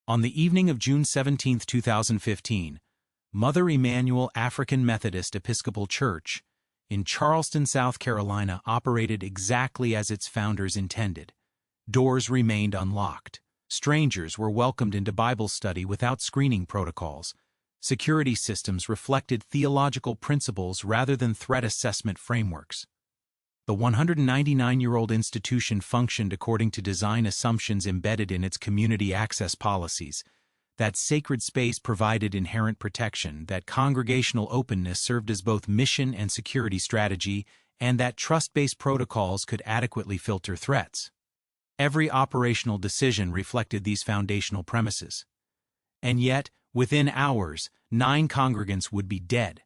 On the evening of June 17, 2015, Mother Emanuel African Methodist Episcopal Church in Charleston, South Carolina operated exactly as its founders intended. Doors remained unlocked. Strangers were welcomed into Bible study without screening protocols. Security systems reflected theological principles rather than threat assessment frameworks. The 199-year-old institution functioned according to design assumptions embedded in its community access policies. That sacred space provided inherent protection, that congregational openness served as both mission and security strategy, and that trust-based protocols could adequately filter threats. Every operational decision reflected these foundational premises. And yet, within hours, 9 congregants would be dead.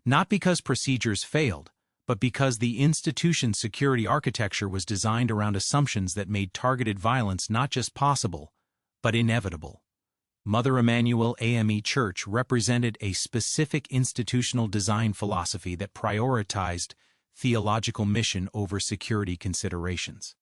Not because procedures failed, but because the institution's security architecture was designed around assumptions that made targeted violence not just possible, but inevitable. Mother Emanuel AME Church represented a specific institutional design philosophy that prioritized theological mission over security considerations.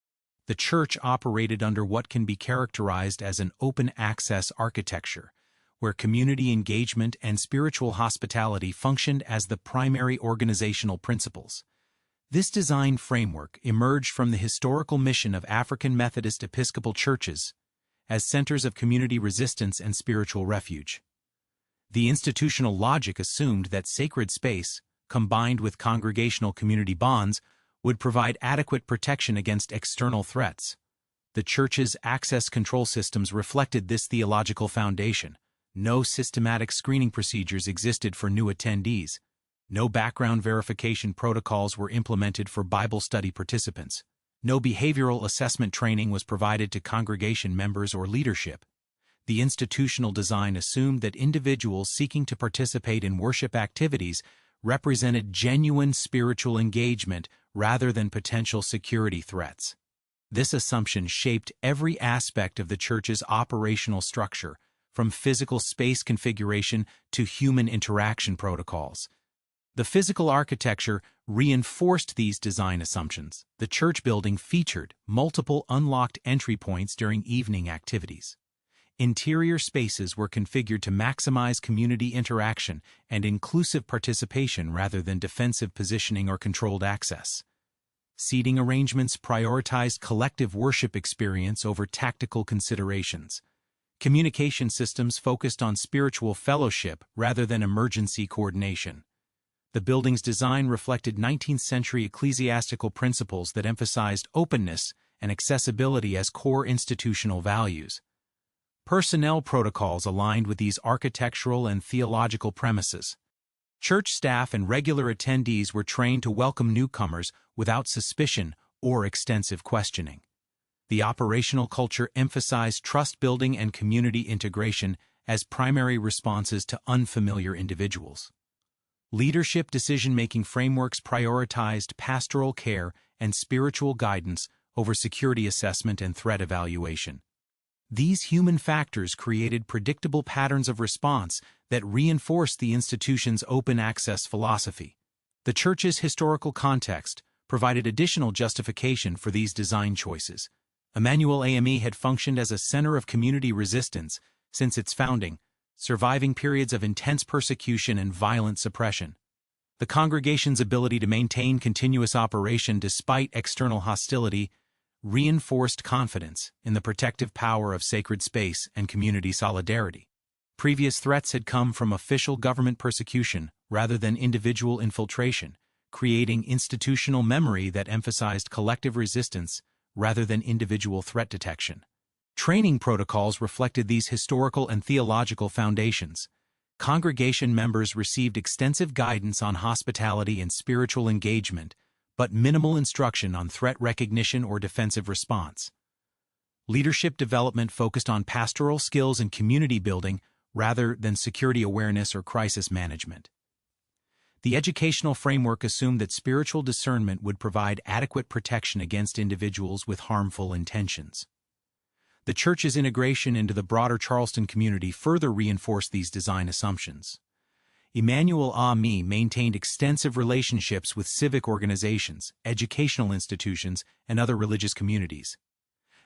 The church operated under what can be characterized as an open-access architecture, where community engagement and spiritual hospitality functioned as the primary organizational principles. This design framework emerged from the historical mission of African Methodist Episcopal churches as centers of community resistance and spiritual refuge. The institutional logic assumed that sacred space, combined with congregational community bonds, would provide adequate protection against external threats. The church's access control systems reflected this theological foundation. No systematic screening procedures existed for new attendees. No background verification protocols were implemented for Bible study participants. No behavioral assessment training was provided to congregation members or leadership. The institutional design assumed that individuals seeking to participate in worship activities represented genuine spiritual engagement rather than potential security threats. This assumption shaped every aspect of the church's operational structure, from physical space configuration to human interaction protocols. The physical architecture reinforced these design assumptions. The church building featured multiple unlocked entry points during evening activities. Interior spaces were configured to maximize community interaction and inclusive participation rather than defensive positioning or controlled access. Seating arrangements prioritized collective worship experience over tactical considerations. Communication systems focused on spiritual fellowship rather than emergency coordination. The building's design reflected 19th-century ecclesiastical principles that emphasized openness and accessibility as core institutional values. Personnel protocols aligned with these architectural and theological premises. Church staff and regular attendees were trained to welcome newcomers without suspicion or extensive questioning. The operational culture emphasized trust-building and community integration as primary responses to unfamiliar individuals. Leadership decision-making frameworks prioritized pastoral care and spiritual guidance over security assessment and threat evaluation. These human factors created predictable patterns of response that reinforced the institution's open-access philosophy. The church's historical context provided additional justification for these design choices. Emanuel AME had functioned as a center of community resistance since its founding, surviving periods of intense persecution and violent suppression. The congregation's ability to maintain continuous operation despite external hostility reinforced confidence in the protective power of sacred space and community solidarity. Previous threats had come from official government persecution rather than individual infiltration, creating institutional memory that emphasized collective resistance rather than individual threat detection. Training protocols reflected these historical and theological foundations. Congregation members received extensive guidance on hospitality and spiritual engagement, but minimal instruction on threat recognition or defensive response. Leadership development focused on pastoral skills and community building rather than security awareness or crisis management. The educational framework assumed that spiritual discernment would provide adequate protection against individuals with harmful intentions. The church's integration into the broader Charleston community further reinforced these design assumptions. Emanuel AME maintained extensive relationships with civic organizations, educational institutions, and other religious communities.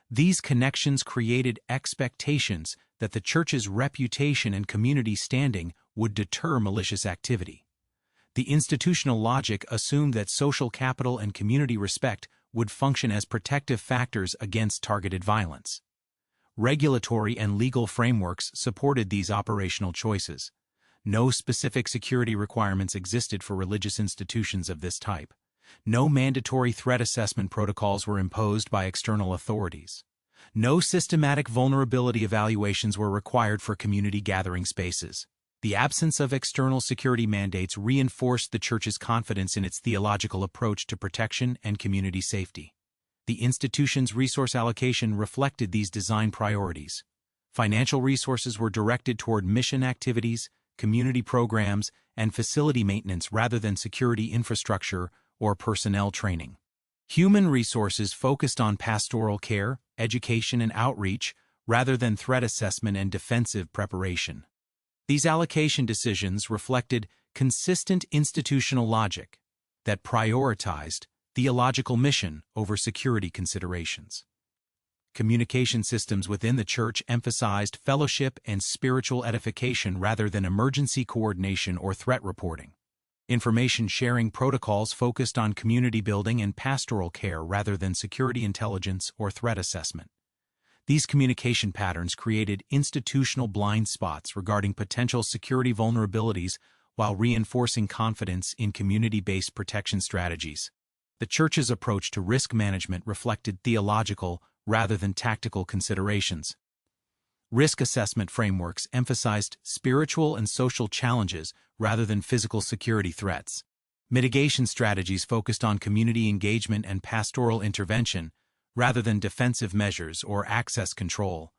These connections created expectations that the church's reputation and community standing would deter malicious activity. The institutional logic assumed that social capital and community respect would function as protective factors against targeted violence. Regulatory and legal frameworks supported these operational choices. No specific security requirements existed for religious institutions of this type. No mandatory threat assessment protocols were imposed by external authorities. No systematic vulnerability evaluations were required for community gathering spaces. The absence of external security mandates reinforced the Church's confidence in its theological approach to protection and community safety. The institution's resource allocation reflected these design priorities. Financial resources were directed toward mission activities, community programs, and facility maintenance rather than security infrastructure or personnel training. Human resources focused on pastoral care, education, and outreach rather than threat assessment and defensive preparation. These allocation decisions reflected consistent institutional logic that prioritized theological mission over security considerations. Communication systems within the Church emphasized fellowship and spiritual edification rather than emergency coordination or threat reporting. Information sharing protocols focused on community building and pastoral care rather than security intelligence or threat assessment. These communication patterns created institutional blind spots regarding potential security vulnerabilities while reinforcing confidence in community-based protection strategies. The Church's approach to risk management reflected theological rather than tactical considerations. Risk assessment frameworks emphasized spiritual and social challenges rather than physical security threats. Mitigation strategies focused on community engagement and pastoral intervention rather than defensive measures or access control.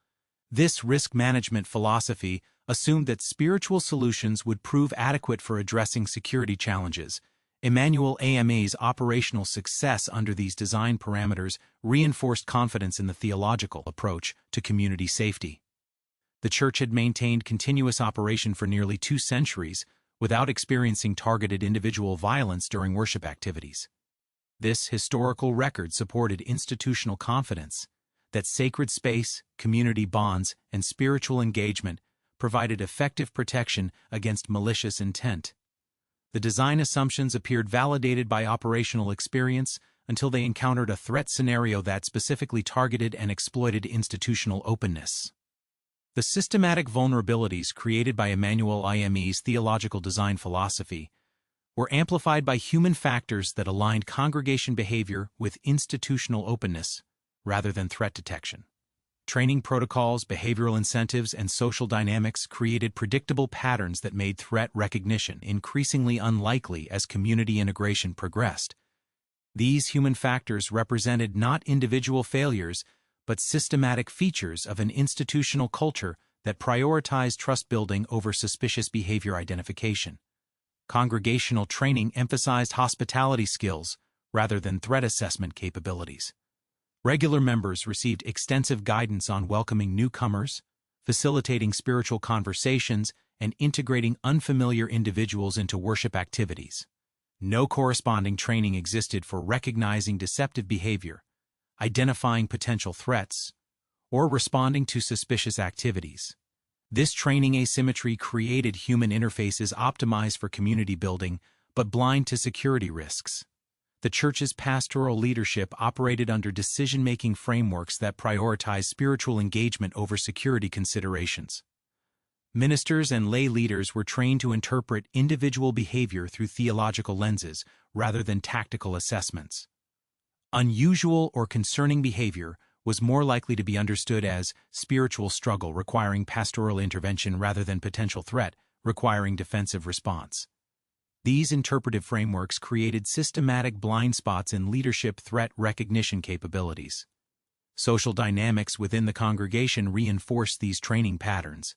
This risk management philosophy assumed that spiritual solutions would prove adequate for addressing security challenges. Emanuel AME's operational success under these design parameters reinforced confidence in the theological approach to community safety. The Church had maintained continuous operation for nearly 2 centuries without experiencing targeted individual violence during worship activities. This historical record supported institutional confidence that sacred space, community bonds, and spiritual engagement provided effective protection against malicious intent. The design assumptions appeared validated by operational experience until they encountered a threat scenario that specifically targeted and exploited institutional openness. The systematic vulnerabilities created by Emanuel AME's theological design philosophy were amplified by human factors that aligned congregation behavior with institutional openness rather than threat detection. Training protocols, behavioral incentives, and social dynamics created predictable patterns that made threat recognition increasingly unlikely as community integration progressed. These human factors represented not individual failures, but systematic features of an institutional culture that prioritized trust building over suspicious behavior identification. Congregational training emphasized hospitality skills rather than threat assessment capabilities. Regular members received extensive guidance on welcoming newcomers, facilitating spiritual conversations, and integrating unfamiliar individuals into worship activities. No corresponding training existed for recognizing deceptive behavior, identifying potential threats, or responding to suspicious activities. This training asymmetry created human interfaces optimized for community building, but blind to security risks. The Church's pastoral leadership operated under decision-making frameworks that prioritized spiritual engagement over security considerations. Ministers and lay leaders were trained to interpret individual behavior through theological lenses rather than tactical assessments. Unusual or concerning behavior was more likely to be understood as spiritual struggle requiring pastoral intervention rather than potential threat requiring defensive response. These interpretive frameworks created systematic blind spots in leadership threat recognition capabilities. Social dynamics within the congregation reinforced these training patterns.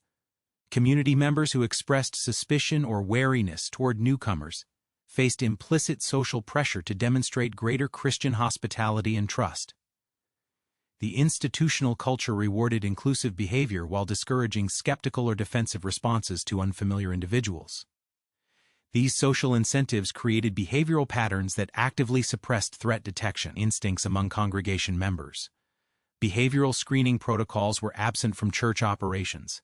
Community members who expressed suspicion or wariness toward newcomers faced implicit social pressure to demonstrate greater Christian hospitality and trust. The institutional culture rewarded inclusive behavior while discouraging skeptical or defensive responses to unfamiliar individuals. These social incentives created behavioral patterns that actively suppressed threat detection instincts among congregation members. Behavioral screening protocols were absent from church operations.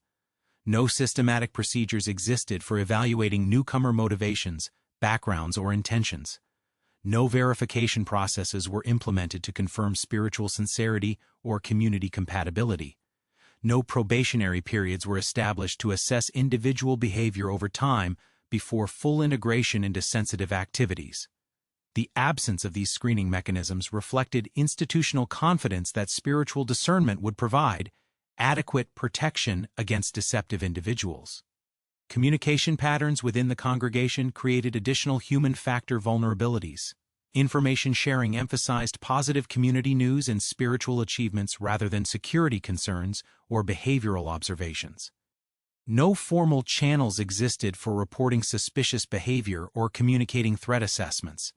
No systematic procedures existed for evaluating newcomer motivations, backgrounds, or intentions. No verification processes were implemented to confirm spiritual sincerity or community compatibility. No probationary periods were established to assess individual behavior over time before full integration into sensitive activities. The absence of these screening mechanisms reflected institutional confidence that spiritual discernment would provide adequate protection against deceptive individuals. Communication patterns within the congregation created additional human factor vulnerabilities. Information sharing emphasized positive community news and spiritual achievements rather than security concerns or behavioral observations. No formal channels existed for reporting suspicious behavior or communicating threat assessments.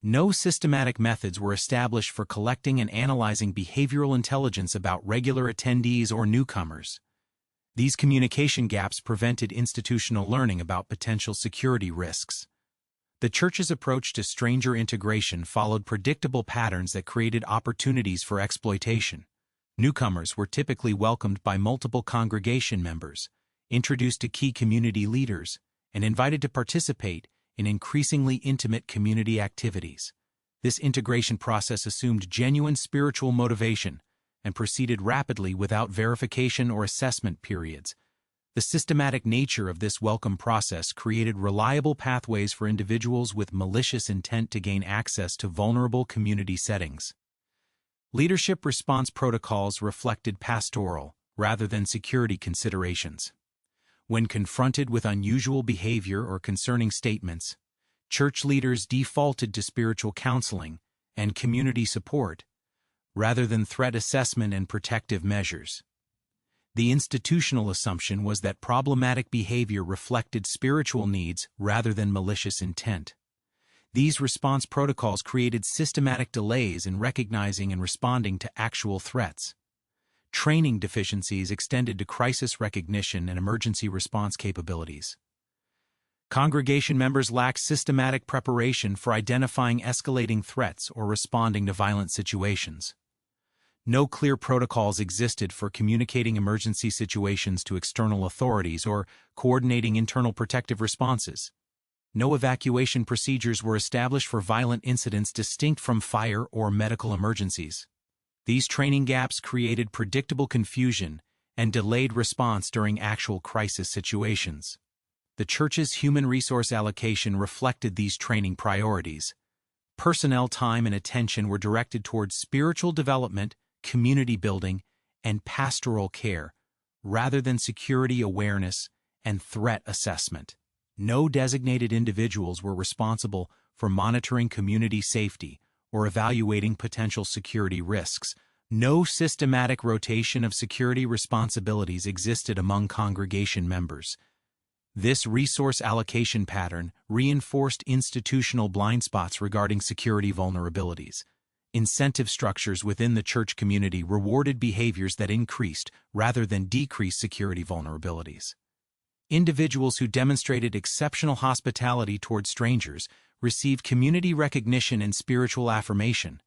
No systematic methods were established for collecting and analyzing behavioral intelligence about regular attendees or newcomers. These communication gaps prevented institutional learning about potential security risks. The church's approach to stranger integration followed predictable patterns that created opportunities for exploitation. Newcomers were typically welcomed by multiple congregation members, introduced to key community leaders, and invited to participate in increasingly intimate community activities. This integration process assumed genuine spiritual motivation and proceeded rapidly without verification or assessment periods. The systematic nature of this welcome process created reliable pathways for individuals with malicious intent to gain access to vulnerable community settings. Leadership response protocols reflected pastoral rather than security considerations. When confronted with unusual behavior or concerning statements, church leaders defaulted to spiritual counseling and community support rather than threat assessment and protective measures. The institutional assumption was that problematic behavior reflected spiritual needs rather than malicious intent. These response protocols created systematic delays in recognizing and responding to actual threats. Training deficiencies extended to crisis recognition and emergency response capabilities. Congregation members lacked systematic preparation for identifying escalating threats or responding to violent situations. No clear protocols existed for communicating emergency situations to external authorities or coordinating internal protective responses. No evacuation procedures were established for violent incidents distinct from fire or medical emergencies. These training gaps created predictable confusion and delayed response during actual crisis situations. The church's human resource allocation reflected these training priorities. Personnel time and attention were directed towards spiritual development, community building, and pastoral care, rather than security awareness and threat assessment. No designated individuals were responsible for monitoring community safety or evaluating potential security risks. No systematic rotation of security responsibilities existed among congregation members. This resource allocation pattern reinforced institutional blind spots regarding security vulnerabilities. Incentive structures within the church community rewarded behaviors that increased rather than decreased security vulnerabilities. Individuals who demonstrated exceptional hospitality toward strangers received community recognition and spiritual affirmation.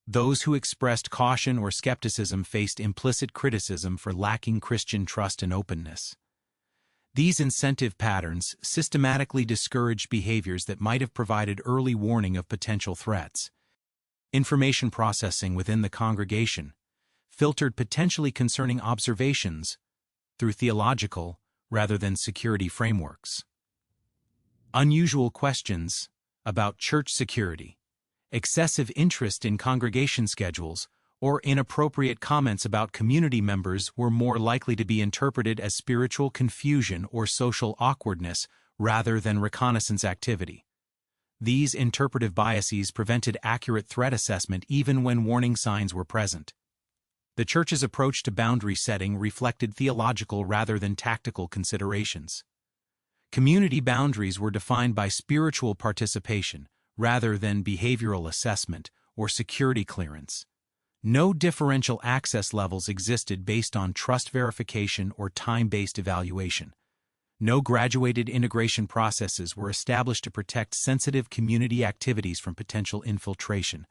Those who expressed caution or skepticism faced implicit criticism for lacking Christian trust and openness. These incentive patterns systematically discouraged behaviors that might have provided early warning of potential threats. Information processing within the congregation filtered potentially concerning observations through theological rather than security frameworks. Unusual questions about church security, excessive interest in congregation schedules, or inappropriate comments about community members were more likely to be interpreted as spiritual confusion or social awkwardness rather than reconnaissance activity. These interpretive biases prevented accurate threat assessment even when warning signs were present. The church's approach to boundary setting reflected theological rather than tactical considerations. Community boundaries were defined by spiritual participation rather than behavioral assessment or security clearance. No differential access levels existed based on trust verification or time-based evaluation. No graduated integration processes were established to protect sensitive community activities from potential infiltration.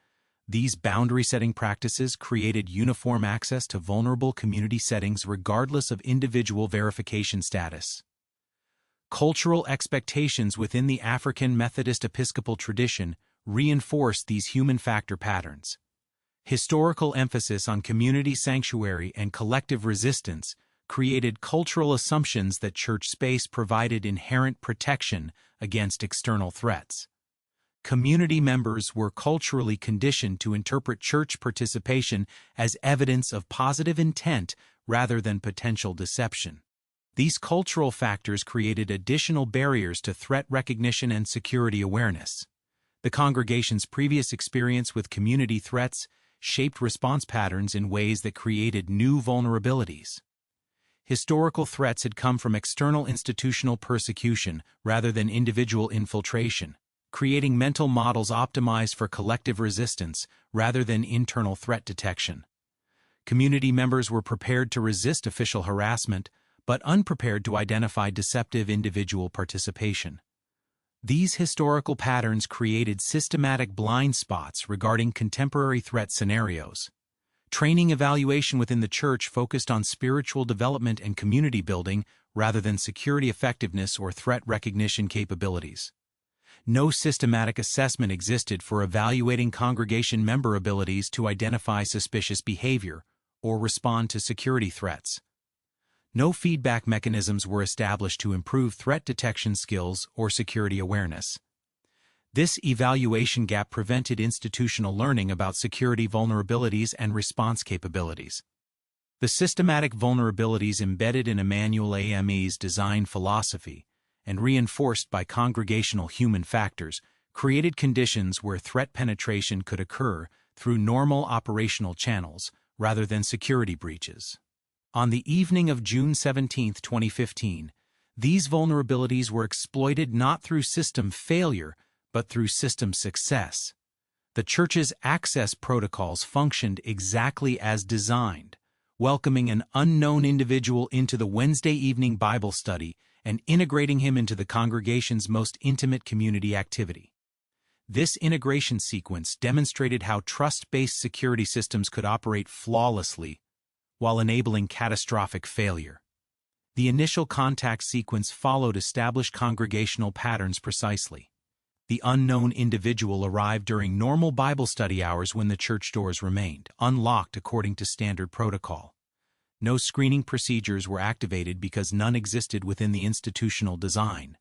These boundary-setting practices created uniform access to vulnerable community settings regardless of individual verification status. Cultural expectations within the African Methodist Episcopal tradition reinforced these human factor patterns. Historical emphasis on community sanctuary and collective resistance created cultural assumptions that church space provided inherent protection against external threats. Community members were culturally conditioned to interpret church participation as evidence of positive intent rather than potential deception. These cultural factors created additional barriers to threat recognition and security awareness. The congregation's previous experience with community threats shaped response patterns in ways that created new vulnerabilities. Historical threats had come from external institutional persecution rather than individual infiltration, creating mental models optimized for collective resistance rather than internal threat detection. Community members were prepared to resist official harassment, but unprepared to identify deceptive individual participation. These historical patterns created systematic blind spots regarding contemporary threat scenarios. Training evaluation within the church focused on spiritual development and community building rather than security effectiveness or threat recognition capabilities. No systematic assessment existed for evaluating congregation member abilities to identify suspicious behavior or respond to security threats. No feedback mechanisms were established to improve threat detection skills or security awareness. This evaluation gap prevented institutional learning about security vulnerabilities and response capabilities. The systematic vulnerabilities embedded in Emanuel AME's design philosophy and reinforced by congregational human factors created conditions where threat penetration could occur through normal operational channels rather than security breaches. On the evening of June 17, 2015, these vulnerabilities were exploited not through system failure, but through system success. The church's access protocols functioned exactly as designed, welcoming an unknown individual into the Wednesday evening Bible study and integrating him into the congregation's most intimate community activity. This integration sequence demonstrated how trust-based security systems could operate flawlessly while enabling catastrophic failure. The initial contact sequence followed established congregational patterns precisely. The unknown individual arrived during normal Bible study hours when the church doors remained unlocked according to standard protocol. No screening procedures were activated because none existed within the institutional design.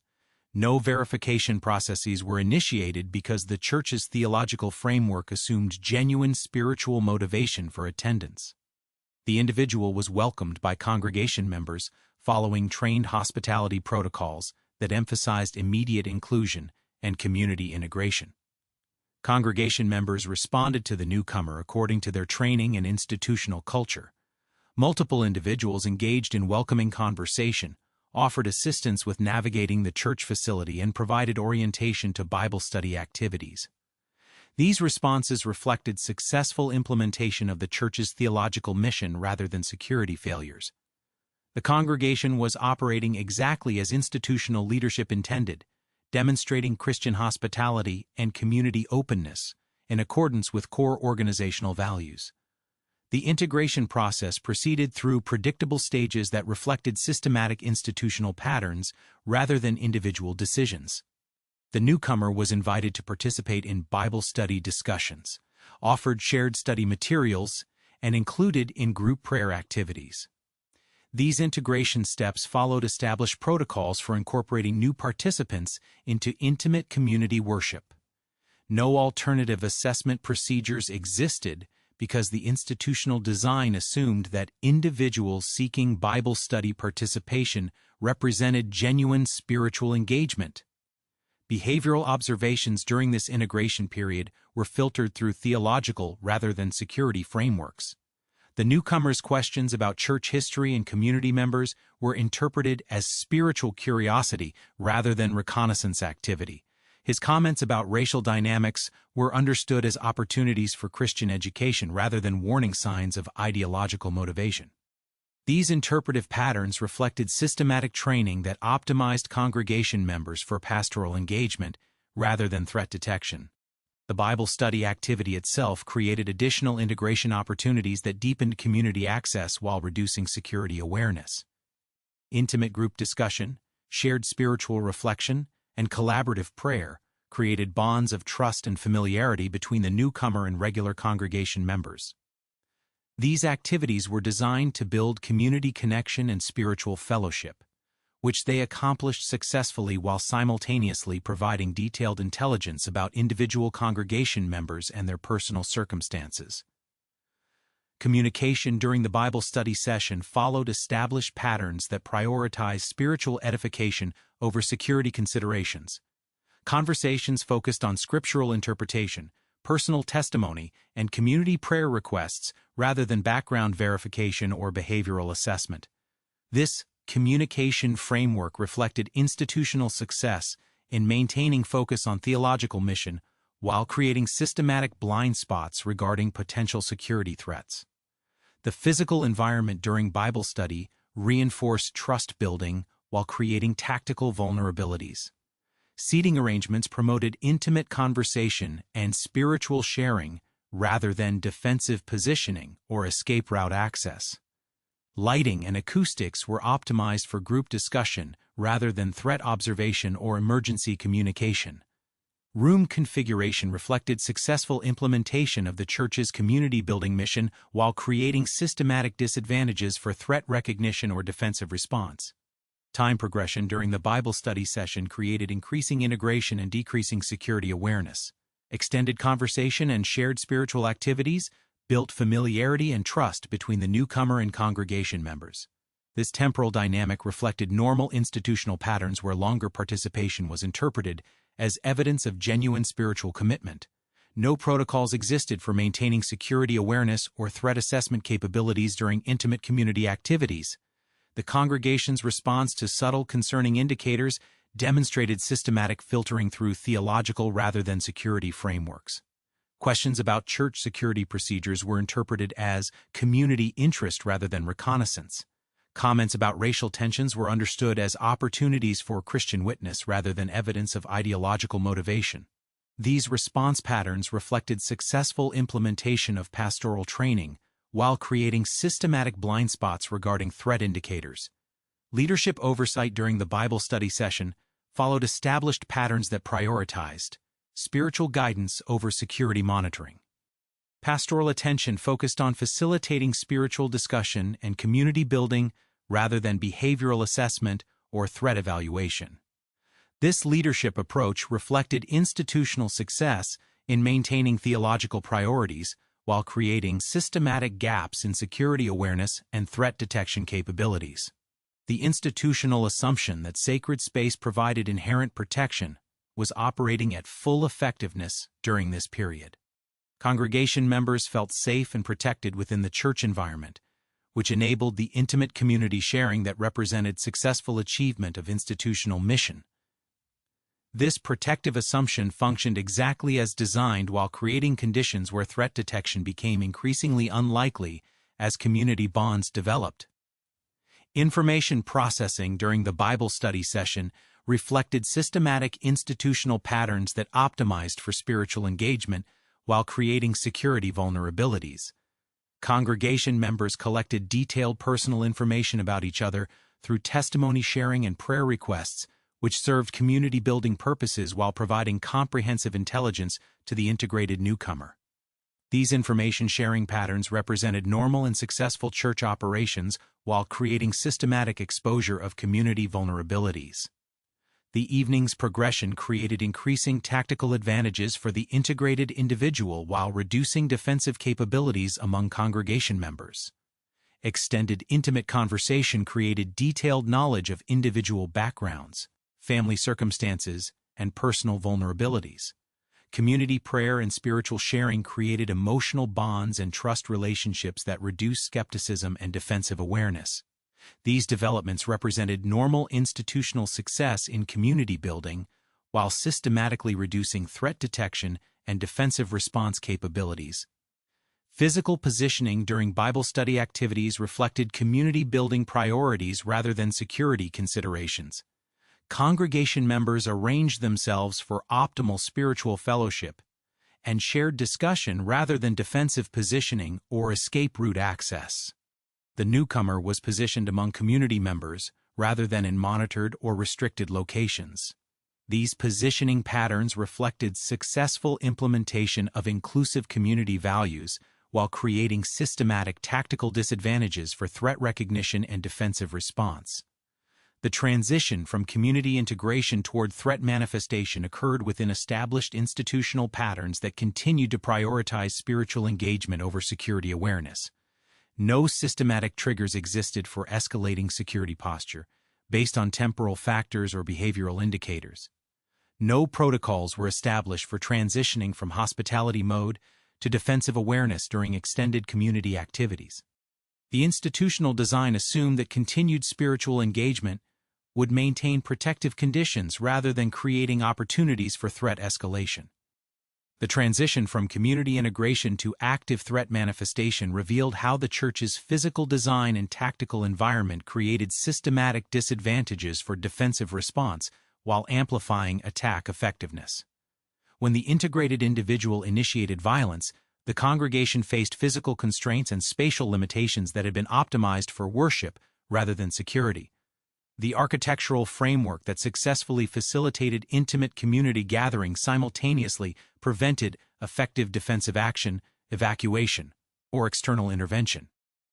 No verification processes were initiated because the church's theological framework assumed genuine spiritual motivation for attendance. The individual was welcomed by congregation members following trained hospitality protocols that emphasized immediate inclusion and community integration. Congregation members responded to the newcomer according to their training and institutional culture. Multiple individuals engaged in welcoming conversation, offered assistance with navigating the church facility, and provided orientation to Bible study activities. These responses reflected successful implementation of the church's theological mission rather than security failures. The congregation was operating exactly as institutional leadership intended, demonstrating Christian hospitality and community openness in accordance with core organizational values. The integration process proceeded through predictable stages that reflected systematic institutional patterns rather than individual decisions. The newcomer was invited to participate in Bible study discussions, offered shared study materials, and included in group prayer activities. These integration steps followed established protocols for incorporating new participants into intimate community worship. No alternative assessment procedures existed because the institutional design assumed that individuals seeking Bible study participation represented genuine spiritual engagement. Behavioral observations during this integration period were filtered through theological rather than security frameworks. The newcomer's questions about church history and community members were interpreted as spiritual curiosity rather than reconnaissance activity. His comments about racial dynamics were understood as opportunities for Christian education rather than warning signs of ideological motivation. These interpretive patterns reflected systematic training that optimized congregation members for pastoral engagement rather than threat detection. The Bible study activity itself created additional integration opportunities that deepened community access while reducing security awareness. Intimate group discussion, shared spiritual reflection, and collaborative prayer created bonds of trust and familiarity between the newcomer and regular congregation members. These activities were designed to build community connection and spiritual fellowship, which they accomplished successfully while simultaneously providing detailed intelligence about individual congregation members and their personal circumstances. Communication during the Bible study session followed established patterns that prioritized spiritual edification over security considerations. Conversations focused on scriptural interpretation, personal testimony, and community prayer requests rather than background verification or behavioral assessment. This communication framework reflected institutional success in maintaining focus on theological mission while creating systematic blind spots regarding potential security threats. The physical environment during Bible study reinforced trust building while creating tactical vulnerabilities. Seating arrangements promoted intimate conversation and spiritual sharing rather than defensive positioning or escape route access. Lighting and acoustics were optimized for group discussion rather than threat observation or emergency communication. Room configuration reflected successful implementation of the church's community-building mission while creating systematic disadvantages for threat recognition or defensive response. Time progression during the Bible study session created increasing integration and decreasing security awareness. Extended conversation and shared spiritual activities built familiarity and trust between the newcomer and congregation members. This temporal dynamic reflected normal institutional patterns where longer participation was interpreted as evidence of genuine spiritual commitment. No protocols existed for maintaining security awareness or threat assessment capabilities during intimate community activities. The congregation's response to subtle concerning indicators demonstrated systematic filtering through theological rather than security frameworks. Questions about church security procedures were interpreted as community interest rather than reconnaissance. Comments about racial tensions were understood as opportunities for Christian witness rather than evidence of ideological motivation. These response patterns reflected successful implementation of pastoral training while creating systematic blind spots regarding threat indicators. Leadership oversight during the Bible study session followed established patterns that prioritized spiritual guidance over security monitoring. Pastoral attention focused on facilitating spiritual discussion and community building rather than behavioral assessment or threat evaluation. This leadership approach reflected institutional success in maintaining theological priorities while creating systematic gaps in security awareness and threat detection capabilities. The institutional assumption that sacred space provided inherent protection was operating at full effectiveness during this period. Congregation members felt safe and protected within the church environment, which enabled the intimate community sharing that represented successful achievement of institutional mission. This protective assumption functioned exactly as designed while creating conditions where threat detection became increasingly unlikely as community bonds developed. Information processing during the Bible study session reflected systematic institutional patterns that optimized for spiritual engagement while creating security vulnerabilities. Congregation members collected detailed personal information about each other through testimony sharing and prayer requests, which served community-building purposes while providing comprehensive intelligence to the integrated newcomer. These information-sharing patterns represented normal and successful church operations while creating systematic exposure of community vulnerabilities. The evening's progression created increasing tactical advantages for the integrated individual while reducing defensive capabilities among congregation members. Extended intimate conversation created detailed knowledge of individual backgrounds, family circumstances, and personal vulnerabilities. Community prayer and spiritual sharing created emotional bonds and trust relationships that reduced skepticism and defensive awareness. These developments represented normal institutional success in community building while systematically reducing threat detection and defensive response capabilities. Physical positioning during Bible study activities reflected community-building priorities rather than security considerations. Congregation members arranged themselves for optimal spiritual fellowship, and shared discussion rather than defensive positioning or escape route access. The newcomer was positioned among community members rather than in monitored or restricted locations. These positioning patterns reflected successful implementation of inclusive community values while creating systematic tactical disadvantages for threat recognition and defensive response. The transition from community integration toward threat manifestation occurred within established institutional patterns that continued to prioritize spiritual engagement over security awareness. No systematic triggers existed for escalating security posture, based on temporal factors or behavioral indicators. No protocols were established for transitioning from hospitality mode to defensive awareness during extended community activities. The institutional design assumed that continued spiritual engagement would maintain protective conditions rather than creating opportunities for threat escalation. The transition from community integration to active threat manifestation revealed how the church's physical design and tactical environment created systematic disadvantages for defensive response while amplifying attack effectiveness. When the integrated individual initiated violence, the congregation faced physical constraints and spatial limitations that had been optimized for worship rather than security. The architectural framework that successfully facilitated intimate community gatherings simultaneously prevented effective defensive action, evacuation, or external intervention.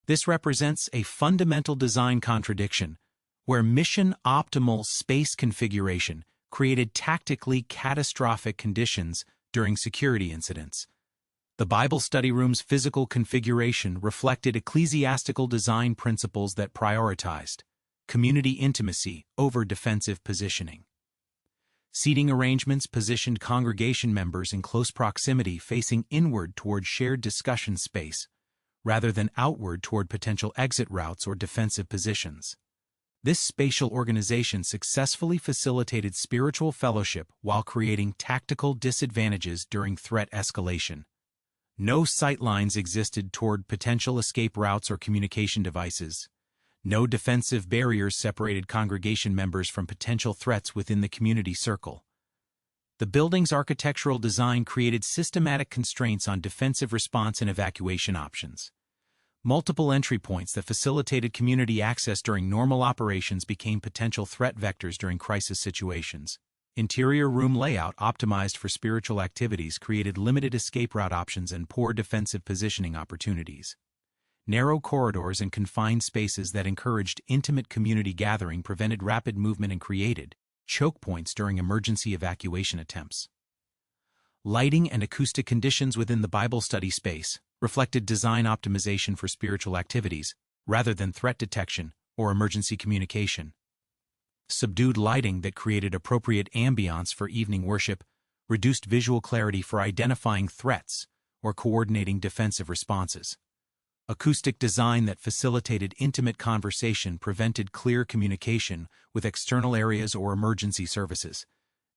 This represents a fundamental design contradiction, where mission-optimal space configuration created tactically catastrophic conditions during security incidents. The Bible study room's physical configuration reflected ecclesiastical design principles that prioritized community intimacy over defensive positioning. Seating arrangements positioned congregation members in close proximity facing inward toward shared discussion space, rather than outward toward potential exit routes or defensive positions. This spatial organization successfully facilitated spiritual fellowship while creating tactical disadvantages during threat escalation. No sightlines existed toward potential escape routes or communication devices. No defensive barriers separated congregation members from potential threats within the community circle. The building's architectural design created systematic constraints on defensive response and evacuation options. Multiple entry points that facilitated community access during normal operations became potential threat vectors during crisis situations. Interior room layout optimized for spiritual activities created limited escape route options and poor defensive positioning opportunities. Narrow corridors and confined spaces that encouraged intimate community gathering prevented rapid movement and created choke points during emergency evacuation attempts. Lighting and acoustic conditions within the Bible study space reflected design optimization for spiritual activities, rather than threat detection or emergency communication. Subdued lighting that created appropriate ambiance for evening worship reduced visual clarity for identifying threats or coordinating defensive responses. Acoustic design that facilitated intimate conversation prevented clear communication with external areas or emergency services.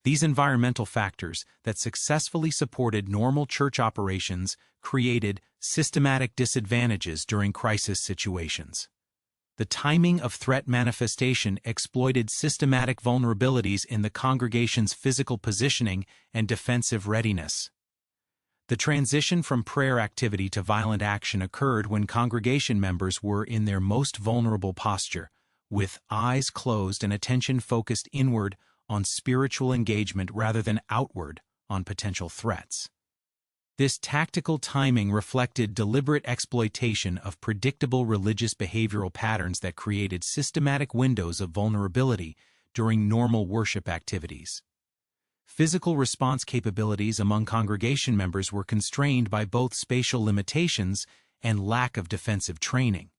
These environmental factors that successfully supported normal church operations created systematic disadvantages during crisis situations. The timing of threat manifestation exploited systematic vulnerabilities in the congregation's physical positioning and defensive readiness. The transition from prayer activity to violent action occurred when congregation members were in their most vulnerable posture, with eyes closed and attention focused inward on spiritual engagement rather than outward on potential threats. This tactical timing reflected deliberate exploitation of predictable religious behavioral patterns that created systematic windows of vulnerability during normal worship activities. Physical response capabilities among congregation members were constrained by both spatial limitations and lack of defensive training.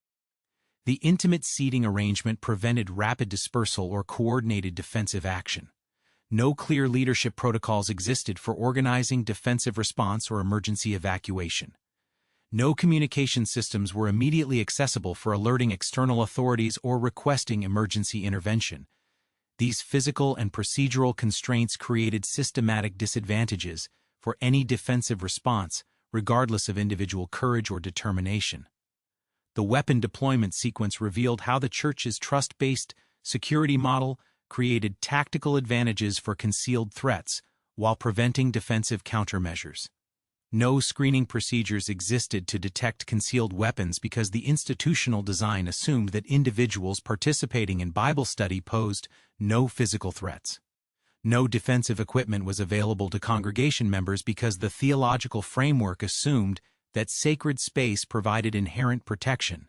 The intimate seating arrangement prevented rapid dispersal or coordinated defensive action. No clear leadership protocols existed for organizing defensive response or emergency evacuation. No communication systems were immediately accessible for alerting external authorities or requesting emergency intervention. These physical and procedural constraints created systematic disadvantages for any defensive response, regardless of individual courage or determination. The weapon deployment sequence revealed how the church's trust-based security model created tactical advantages for concealed threats while preventing defensive countermeasures. No screening procedures existed to detect concealed weapons because the institutional design assumed that individuals participating in Bible study posed no physical threats. No defensive equipment was available to congregation members because the theological framework assumed that sacred space provided inherent protection.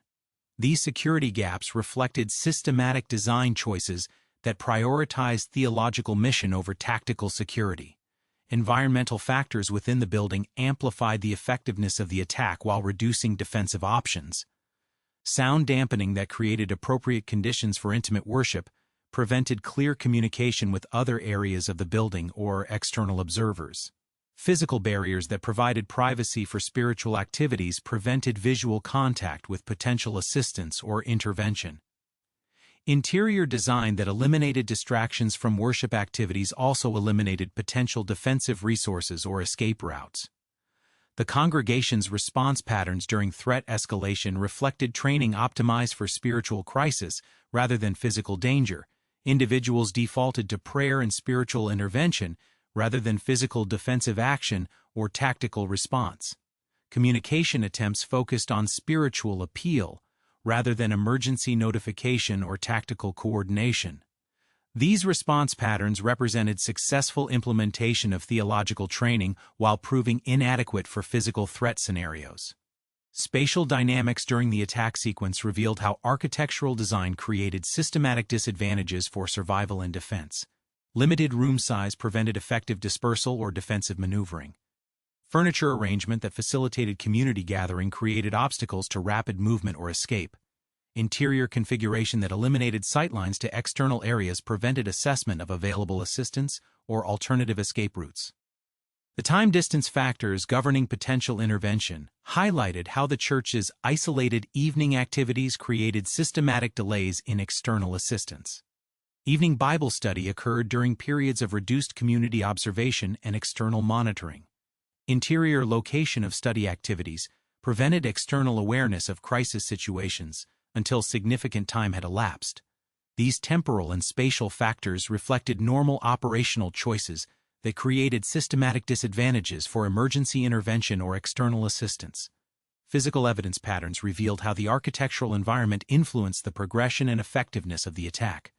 These security gaps reflected systematic design choices that prioritized theological mission over tactical security. Environmental factors within the building amplified the effectiveness of the attack while reducing defensive options. Sound dampening that created appropriate conditions for intimate worship prevented clear communication with other areas of the building or external observers. Physical barriers that provided privacy for spiritual activities prevented visual contact with potential assistance or intervention. Interior design that eliminated distractions from worship activities also eliminated potential defensive resources or escape routes. The congregation's response patterns during threat escalation reflected training optimized for spiritual crisis rather than physical danger. Individuals defaulted to prayer and spiritual intervention rather than physical defensive action or tactical response. Communication attempts focused on spiritual appeal rather than emergency notification or tactical coordination. These response patterns represented successful implementation of theological training while proving inadequate for physical threat scenarios. Spatial dynamics during the attack sequence revealed how architectural design created systematic disadvantages for survival and defense. Limited room size prevented effective dispersal or defensive maneuvering. Furniture arrangement that facilitated community gathering created obstacles to rapid movement or escape. Interior configuration that eliminated sightlines to external areas prevented assessment of available assistance or alternative escape routes. The time-distance factors governing potential intervention highlighted how the church's isolated evening activities created systematic delays in external assistance. Evening Bible study occurred during periods of reduced community observation and external monitoring. Interior location of study activities prevented external awareness of crisis situations until significant time had elapsed. These temporal and spatial factors reflected normal operational choices that created systematic disadvantages for emergency intervention or external assistance. Physical evidence patterns revealed how the architectural environment influenced the progression and effectiveness of the attack.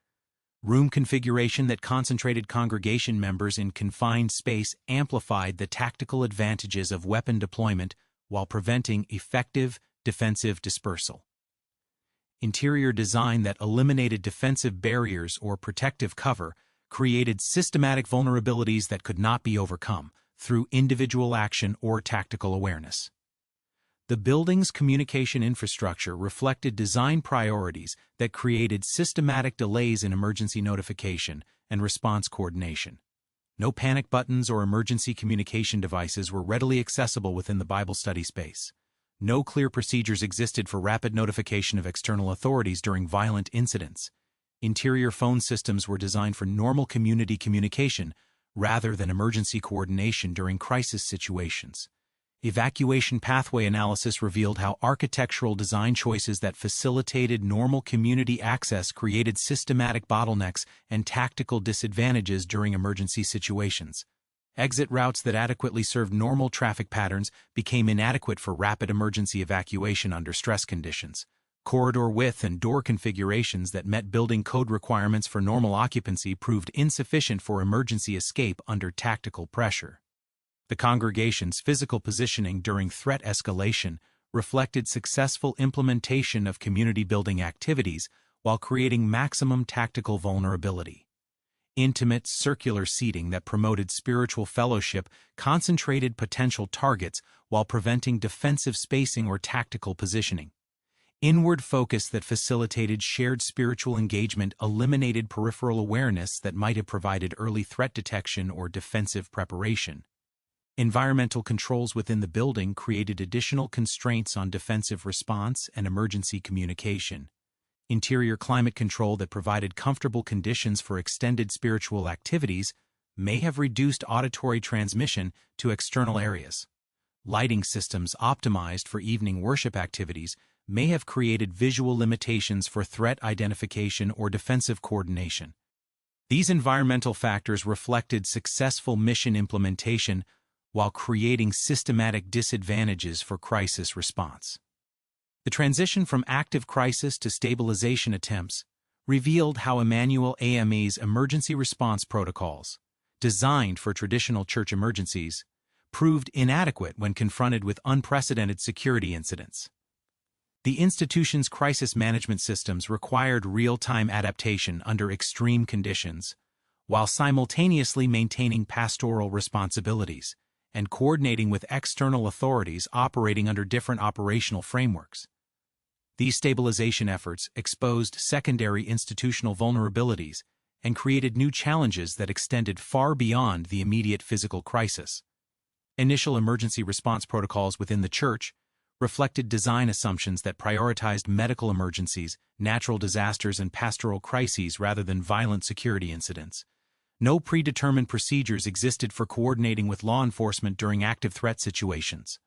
Room configuration that concentrated congregation members in confined space amplified the tactical advantages of weapon deployment while preventing effective defensive dispersal. Interior design that eliminated defensive barriers or protective cover created systematic vulnerabilities that could not be overcome through individual action or tactical awareness. The building's communication infrastructure reflected design priorities that created systematic delays in emergency notification and response coordination. No panic buttons or emergency communication devices were readily accessible within the Bible study space. No clear procedures existed for rapid notification of external authorities during violent incidents. Interior phone systems were designed for normal community communication rather than emergency coordination during crisis situations. Evacuation pathway analysis revealed how architectural design choices that facilitated normal community access created systematic bottlenecks and tactical disadvantages during emergency situations. Exit routes that adequately served normal traffic patterns became inadequate for rapid emergency evacuation under stress conditions. Corridor width and door configurations that met building code requirements for normal occupancy proved insufficient for emergency escape under tactical pressure. The congregation's physical positioning during threat escalation reflected successful implementation of community-building activities while creating maximum tactical vulnerability. Intimate, circular seating that promoted spiritual fellowship concentrated potential targets while preventing defensive spacing or tactical positioning. Inward focus that facilitated shared spiritual engagement eliminated peripheral awareness that might have provided early threat detection or defensive preparation. Environmental controls within the building created additional constraints on defensive response and emergency communication. Interior climate control that provided comfortable conditions for extended spiritual activities may have reduced auditory transmission to external areas. Lighting systems optimized for evening worship activities may have created visual limitations for threat identification or defensive coordination. These environmental factors reflected successful mission implementation while creating systematic disadvantages for crisis response. The transition from active crisis to stabilization attempts revealed how Emanuel AME's emergency response protocols, designed for traditional church emergencies, proved inadequate when confronted with unprecedented security incidents. The institution's crisis management systems required real-time adaptation under extreme conditions, while simultaneously maintaining pastoral responsibilities and coordinating with external authorities operating under different operational frameworks. These stabilization efforts exposed secondary institutional vulnerabilities and created new challenges that extended far beyond the immediate physical crisis. Initial emergency response protocols within the church reflected design assumptions that prioritized medical emergencies, natural disasters, and pastoral crises rather than violent security incidents. No predetermined procedures existed for coordinating with law enforcement during active threat situations.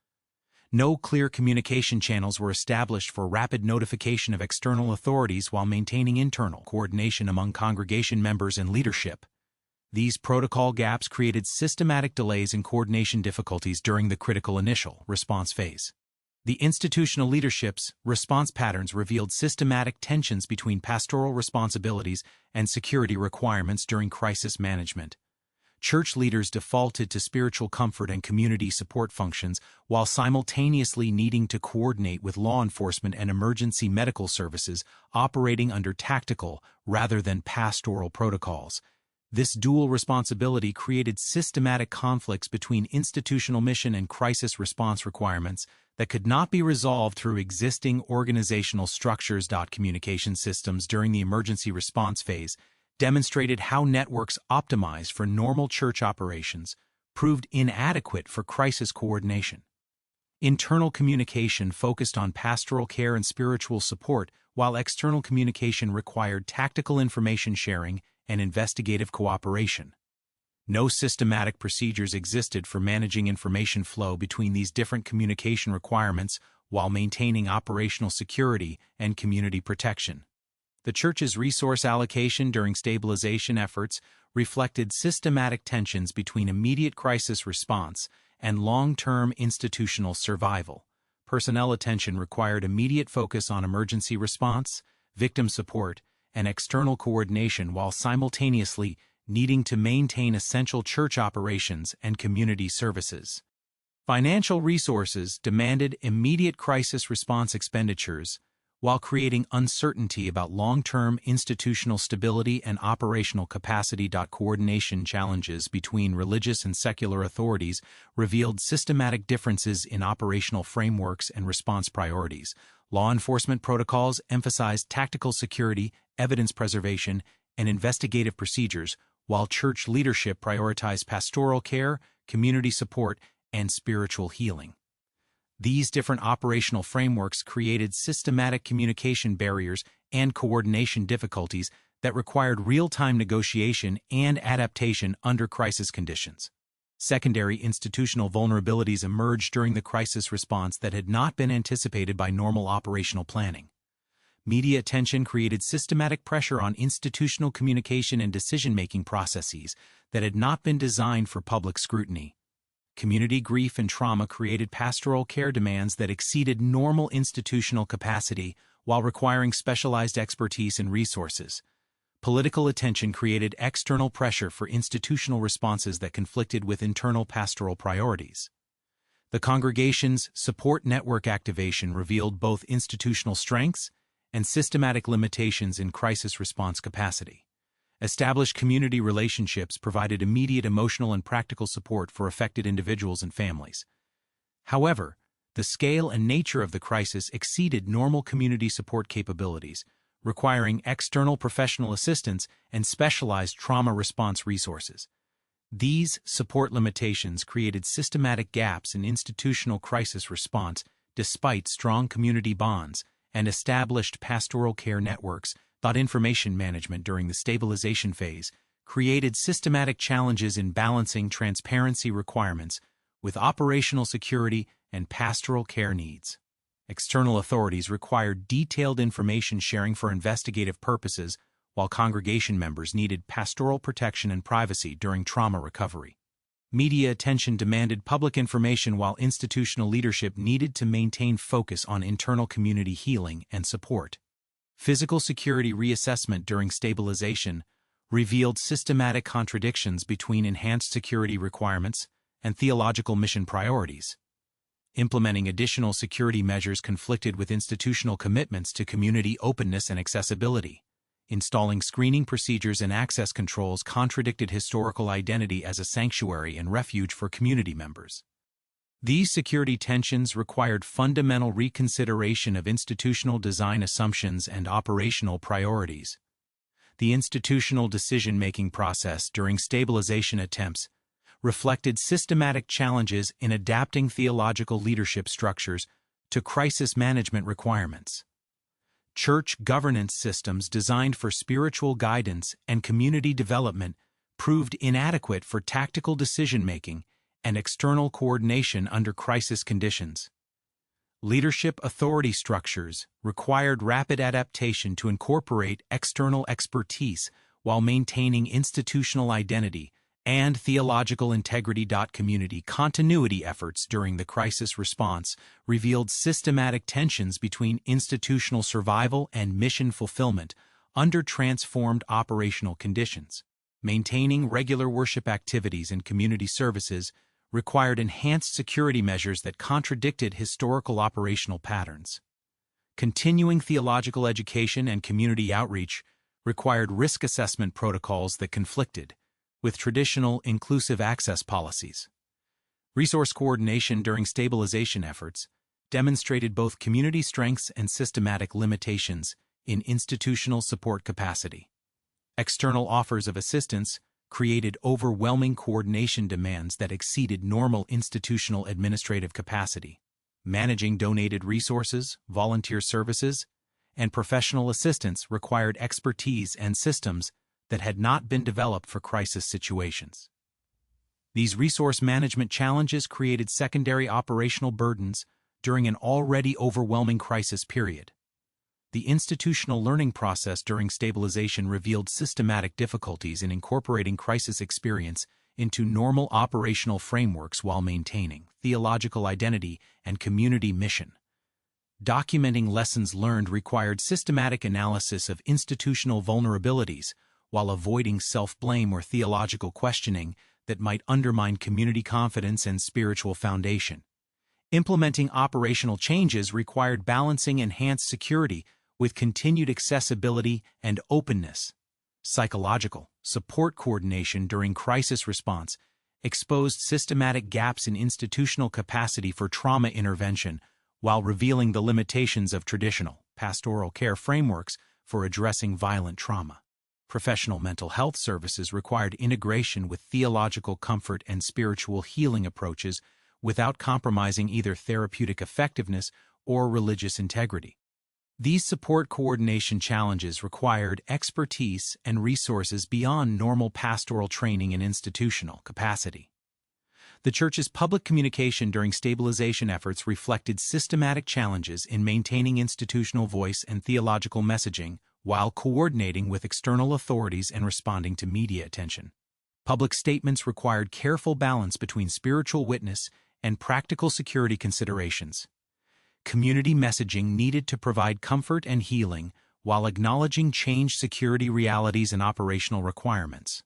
No clear communication channels were established for rapid notification of external authorities while maintaining internal coordination among congregation members and leadership. These protocol gaps created systematic delays and coordination difficulties during the critical initial response phase. The institutional leadership's response patterns revealed systematic tensions between pastoral responsibilities and security requirements during crisis management. Church leaders defaulted to spiritual comfort and community support functions while simultaneously needing to coordinate with law enforcement and emergency medical services operating under tactical rather than pastoral protocols. This dual responsibility created systematic conflicts between institutional mission and crisis response requirements that could not be resolved through existing organizational structures. Communication systems during the emergency response phase demonstrated how networks optimized for normal church operations proved inadequate for crisis coordination. Internal communication focused on pastoral care and spiritual support, while external communication required tactical information sharing and investigative cooperation. No systematic procedures existed for managing information flow between these different communication requirements while maintaining operational security and community protection. The church's resource allocation during stabilization efforts reflected systematic tensions between immediate crisis response and long-term institutional survival. Personnel attention required immediate focus on emergency response, victim support, and external coordination while simultaneously needing to maintain essential church operations and community services. Financial resources demanded immediate crisis response expenditures, while creating uncertainty about long-term institutional stability and operational capacity. Coordination challenges between religious and secular authorities revealed systematic differences in operational frameworks and response priorities. Law enforcement protocols emphasized tactical security, evidence preservation, and investigative procedures, while church leadership prioritized pastoral care, community support, and spiritual healing. These different operational frameworks created systematic communication barriers and coordination difficulties that required real-time negotiation and adaptation under crisis conditions. Secondary institutional vulnerabilities emerged during the crisis response that had not been anticipated by normal operational planning. Media attention created systematic pressure on institutional communication and decision-making processes that had not been designed for public scrutiny. Community grief and trauma created pastoral care demands that exceeded normal institutional capacity while requiring specialized expertise and resources. Political attention created external pressure for institutional responses that conflicted with internal pastoral priorities. The congregation's support network activation revealed both institutional strengths and systematic limitations in crisis response capacity. Established community relationships provided immediate emotional and practical support for affected individuals and families. However, the scale and nature of the crisis exceeded normal community support capabilities, requiring external professional assistance and specialized trauma response resources. These support limitations created systematic gaps in institutional crisis response despite strong community bonds and established pastoral care networks. Information management during the stabilization phase created systematic challenges in balancing transparency requirements with operational security and pastoral care needs. External authorities required detailed information sharing for investigative purposes, while congregation members needed pastoral protection and privacy during trauma recovery. Media attention demanded public information while institutional leadership needed to maintain focus on internal community healing and support. Physical security reassessment during stabilization revealed systematic contradictions between enhanced security requirements and theological mission priorities. Implementing additional security measures conflicted with institutional commitments to community openness and accessibility. Installing screening procedures and access controls contradicted historical identity as a sanctuary and refuge for community members. These security tensions required fundamental reconsideration of institutional design assumptions and operational priorities. The institutional decision-making process during stabilization attempts reflected systematic challenges in adapting theological leadership structures to crisis management requirements. Church governance systems designed for spiritual guidance and community development proved inadequate for tactical decision-making and external coordination under crisis conditions. Leadership authority structures required rapid adaptation to incorporate external expertise while maintaining institutional identity and theological integrity. Community continuity efforts during the crisis response revealed systematic tensions between institutional survival and mission fulfillment under transformed operational conditions. Maintaining regular worship activities and community services required enhanced security measures that contradicted historical operational patterns. Continuing theological education and community outreach required risk assessment protocols that conflicted with traditional inclusive access policies. Resource coordination during stabilization efforts demonstrated both community strengths and systematic limitations in institutional support capacity. External offers of assistance created overwhelming coordination demands that exceeded normal institutional administrative capacity. Managing donated resources, volunteer services, and professional assistance required expertise and systems that had not been developed for crisis situations. These resource management challenges created secondary operational burdens during an already overwhelming crisis period. The institutional learning process during stabilization revealed systematic difficulties in incorporating crisis experience into normal operational frameworks while maintaining theological identity and community mission. Documenting lessons learned required systematic analysis of institutional vulnerabilities while avoiding self-blame or theological questioning that might undermine community confidence and spiritual foundation. Implementing operational changes required balancing enhanced security with continued accessibility and openness. Psychological support coordination during crisis response exposed systematic gaps in institutional capacity for trauma intervention while revealing the limitations of traditional pastoral care frameworks for addressing violent trauma. Professional mental health services required integration with theological comfort and spiritual healing approaches without compromising either therapeutic effectiveness or religious integrity. These support coordination challenges required expertise and resources beyond normal pastoral training and institutional capacity. The Church's public communication during stabilization efforts reflected systematic challenges in maintaining institutional voice and theological messaging while coordinating with external authorities and responding to media attention. Public statements required careful balance between spiritual witness and practical security considerations. Community messaging needed to provide comfort and healing while acknowledging changed security realities and operational requirements.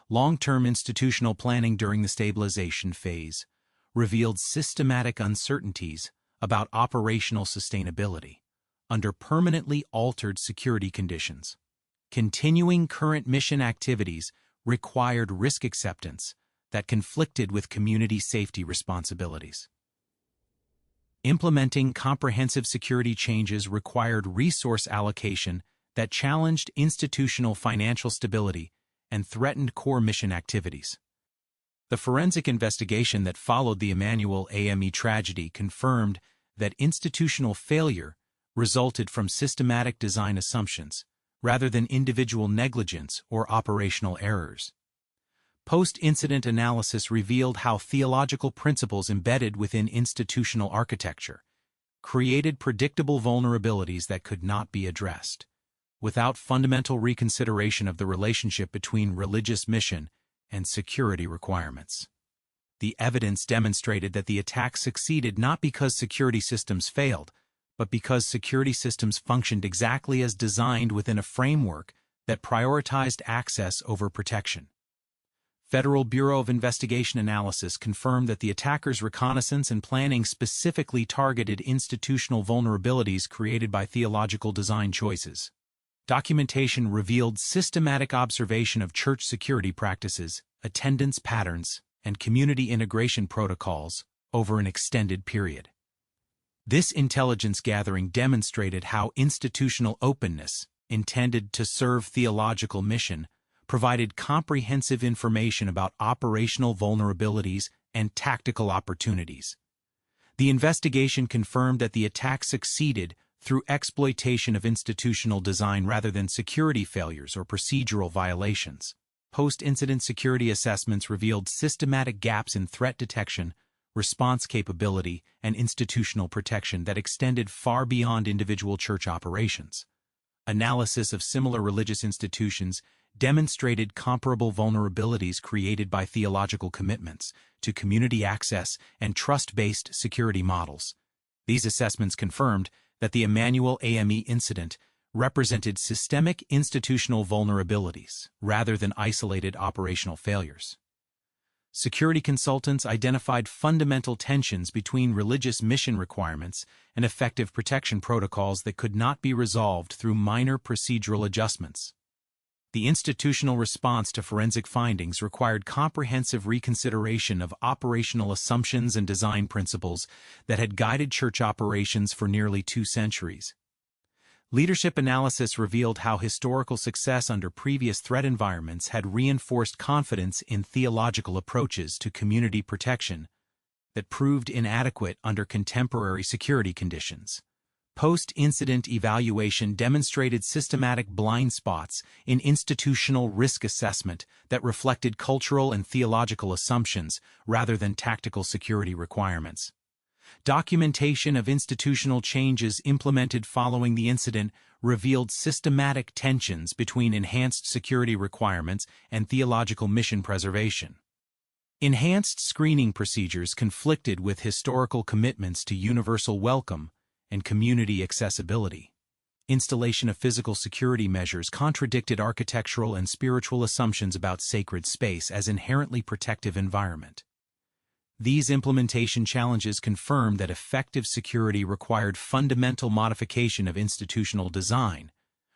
Long-term institutional planning during the stabilization phase revealed systematic uncertainties about operational sustainability under permanently altered security conditions. Continuing current mission activities required risk acceptance that conflicted with community safety responsibilities. Implementing comprehensive security changes required resource allocation that challenged institutional financial stability and threatened core mission activities. The forensic investigation that followed the Emanuel AME tragedy confirmed that institutional failure resulted from systematic design assumptions rather than individual negligence or operational errors. Post-incident analysis revealed how theological principles embedded within institutional architecture created predictable vulnerabilities that could not be addressed without fundamental reconsideration of the relationship between religious mission and security requirements. The evidence demonstrated that the attack succeeded not because security systems failed, but because security systems functioned exactly as designed within a framework that prioritized access over protection. Federal Bureau of Investigation analysis confirmed that the attackers' reconnaissance and planning specifically targeted institutional vulnerabilities created by theological design choices. Documentation revealed systematic observation of church security practices, attendance patterns, and community integration protocols over an extended period. This intelligence gathering demonstrated how institutional openness, intended to serve theological mission, provided comprehensive information about operational vulnerabilities and tactical opportunities. The investigation confirmed that the attack succeeded through exploitation of institutional design rather than security failures or procedural violations. Post-incident security assessments revealed systematic gaps in threat detection, response capability, and institutional protection that extended far beyond individual church operations. Analysis of similar religious institutions demonstrated comparable vulnerabilities created by theological commitments to community access and trust-based security models. These assessments confirmed that the Emanuel AME incident represented systemic institutional vulnerabilities rather than isolated operational failures. Security consultants identified fundamental tensions between religious mission requirements and effective protection protocols that could not be resolved through minor procedural adjustments. The institutional response to forensic findings required comprehensive reconsideration of operational assumptions and design principles that had guided church operations for nearly 2 centuries. Leadership analysis revealed how historical success under previous threat environments had reinforced confidence in theological approaches to community protection that proved inadequate under contemporary security conditions. Post-incident evaluation demonstrated systematic blind spots in institutional risk assessment that reflected cultural and theological assumptions rather than tactical security requirements. Documentation of institutional changes implemented following the incident revealed systematic tensions between enhanced security requirements and theological mission preservation. Enhanced screening procedures conflicted with historical commitments to universal welcome and community accessibility. Installation of physical security measures contradicted architectural and spiritual assumptions about sacred space as inherently protective environment. These implementation challenges confirmed that effective security required fundamental modification of institutional design,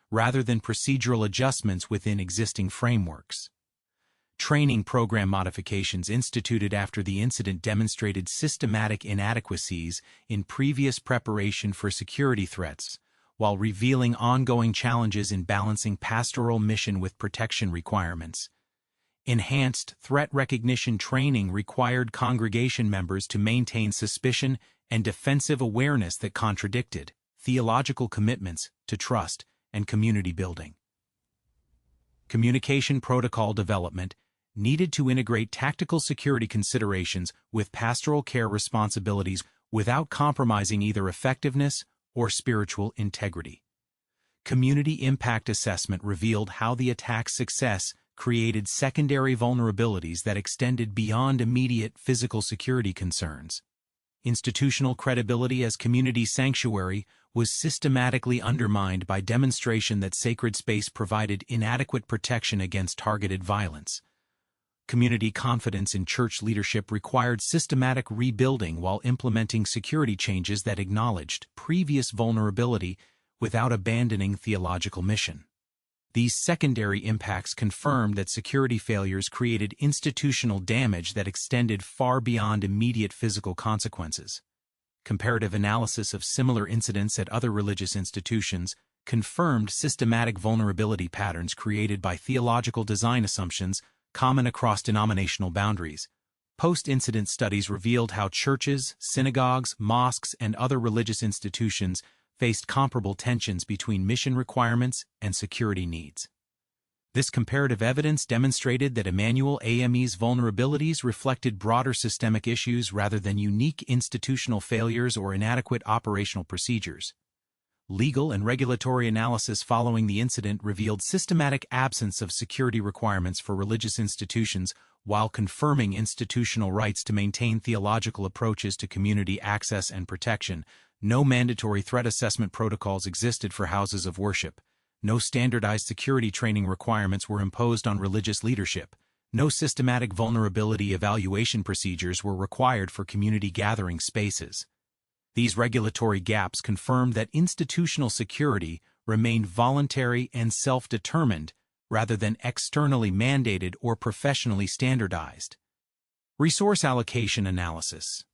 rather than procedural adjustments within existing frameworks. Training program modifications instituted after the incident demonstrated systematic inadequacies in previous preparation for security threats, while revealing ongoing challenges in balancing pastoral mission with protection requirements. Enhanced threat recognition training required congregation members to maintain suspicion and defensive awareness that contradicted theological commitments to trust and community building. Communication protocol development needed to integrate tactical security considerations with pastoral care responsibilities without compromising either effectiveness or spiritual integrity. Community impact assessment revealed how the attack's success created secondary vulnerabilities that extended beyond immediate physical security concerns. Institutional credibility as community sanctuary was systematically undermined by demonstration that sacred space provided inadequate protection against targeted violence. Community confidence in church leadership required systematic rebuilding while implementing security changes that acknowledged previous vulnerability without abandoning theological mission. These secondary impacts confirmed that security failures created institutional damage that extended far beyond immediate physical consequences. Comparative analysis of similar incidents at other religious institutions confirmed systematic vulnerability patterns created by theological design assumptions common across denominational boundaries. Post-incident studies revealed how churches, synagogues, mosques, and other religious institutions faced comparable tensions between mission requirements and security needs. This comparative evidence demonstrated that Emanuel AME's vulnerabilities reflected broader systemic issues rather than unique institutional failures or inadequate operational procedures. Legal and regulatory analysis following the incident revealed systematic absence of security requirements for religious institutions while confirming institutional rights to maintain theological approaches to community access and protection. No mandatory threat assessment protocols existed for houses of worship. No standardized security training requirements were imposed on religious leadership. No systematic vulnerability evaluation procedures were required for community gathering spaces. These regulatory gaps confirmed that institutional security remained voluntary and self-determined rather than externally mandated or professionally standardized. Resource allocation analysis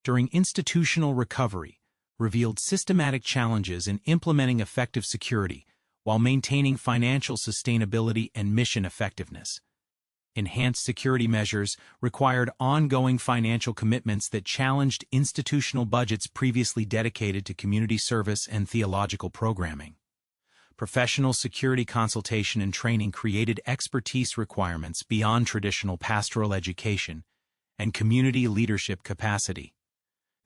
during institutional recovery revealed systematic challenges in implementing effective security while maintaining financial sustainability and mission effectiveness. Enhanced security measures required ongoing financial commitments that challenged institutional budgets previously dedicated to community service and theological programming. Professional security consultation and training created expertise requirements beyond traditional pastoral education and community leadership capacity.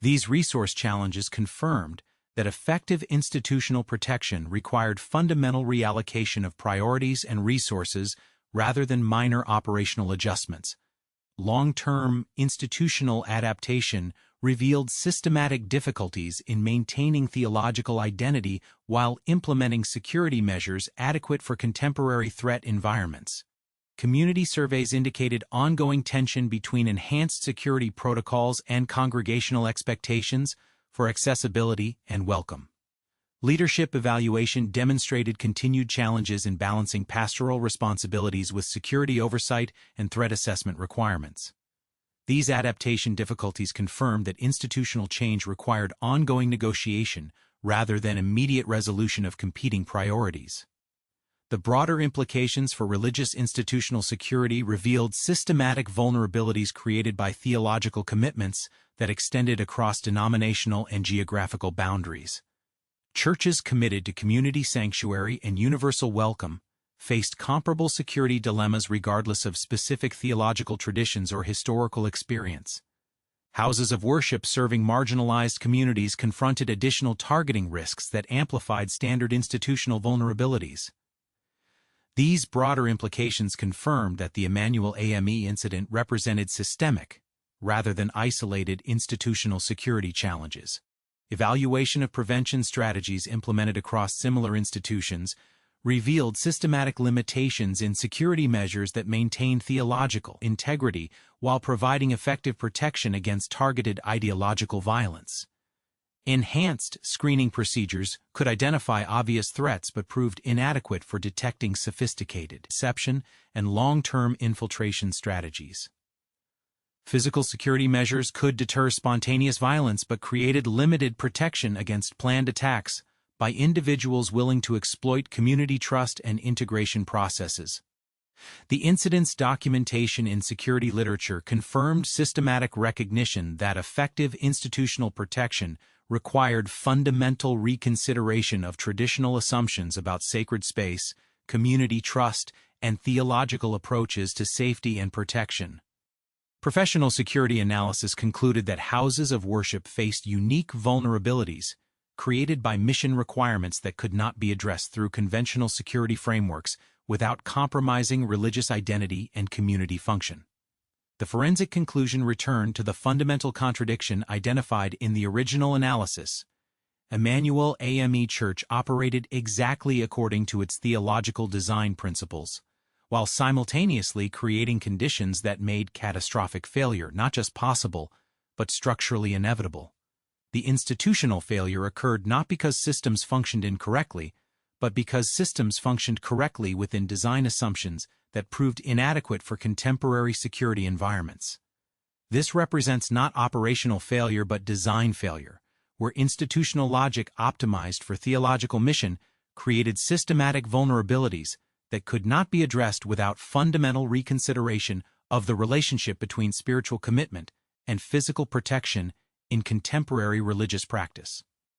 These resource challenges confirmed that effective institutional protection required fundamental reallocation of priorities and resources rather than minor operational adjustments. Long-term institutional adaptation revealed systematic difficulties in maintaining theological identity while implementing security measures adequate for contemporary threat environments. Community surveys indicated ongoing tension between enhanced security protocols and congregational expectations for accessibility and welcome. Leadership evaluation demonstrated continued challenges in balancing pastoral responsibilities with security oversight and threat assessment requirements. These adaptation difficulties confirmed that institutional change required ongoing negotiation rather than immediate resolution of competing priorities. The broader implications for religious institutional security revealed systematic vulnerabilities created by theological commitments that extended across denominational and geographical boundaries. Churches committed to community sanctuary and universal welcome faced comparable security dilemmas regardless of specific theological traditions or historical experience. Houses of worship serving marginalized communities confronted additional targeting risks that amplified standard institutional vulnerabilities. These broader implications confirmed that the Emanuel AME incident represented systemic, rather than isolated institutional security challenges. Evaluation of prevention strategies implemented across similar institutions revealed systematic limitations in security measures that maintained theological integrity while providing effective protection against targeted ideological violence. Enhanced screening procedures could identify obvious threats but proved inadequate for detecting sophisticated deception and long-term infiltration strategies. Physical security measures could deter spontaneous violence but created limited protection against planned attacks by individuals willing to exploit community trust and integration processes. The incident's documentation in security literature confirmed systematic recognition that effective institutional protection required fundamental reconsideration of traditional assumptions about sacred space, community trust, and theological approaches to safety and protection. Professional security analysis concluded that houses of worship faced unique vulnerabilities created by mission requirements that could not be addressed through conventional security frameworks without compromising religious identity and community function. The forensic conclusion returned to the fundamental contradiction identified in the original analysis. Emanuel AME Church operated exactly according to its theological design principles, while simultaneously creating conditions that made catastrophic failure not just possible, but structurally inevitable. The institutional failure occurred not because systems functioned incorrectly, but because systems functioned correctly within design assumptions that proved inadequate for contemporary security environments. This represents not operational failure but design failure, where institutional logic optimized for theological mission created systematic vulnerabilities that could not be addressed without fundamental reconsideration of the relationship between spiritual commitment and physical protection in contemporary religious practice.